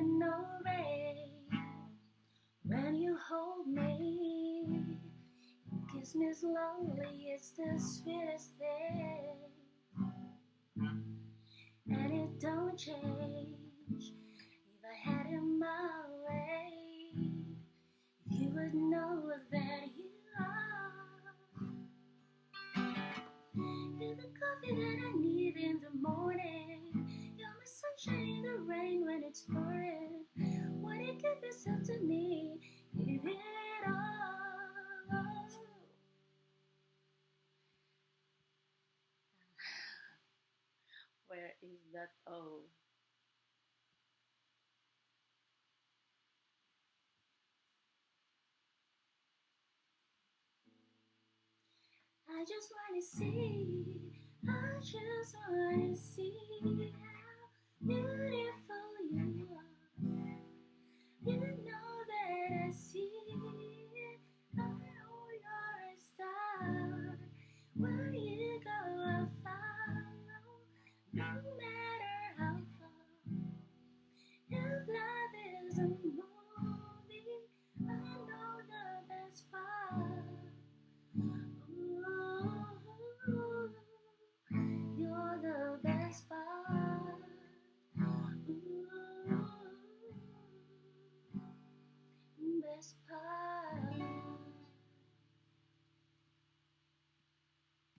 no rain. When you hold me, kiss me slowly, it's the sweetest thing. And it don't change. If I had it my way, you would know that you are. You're the coffee that I need in the morning. You're my sunshine in the rain when it's pouring. When you give yourself to me, give it all. Where is that all? I just wanna see, I just wanna see how beautiful you are. You know that I see it, I know you're a star. Where you go, I'll follow. No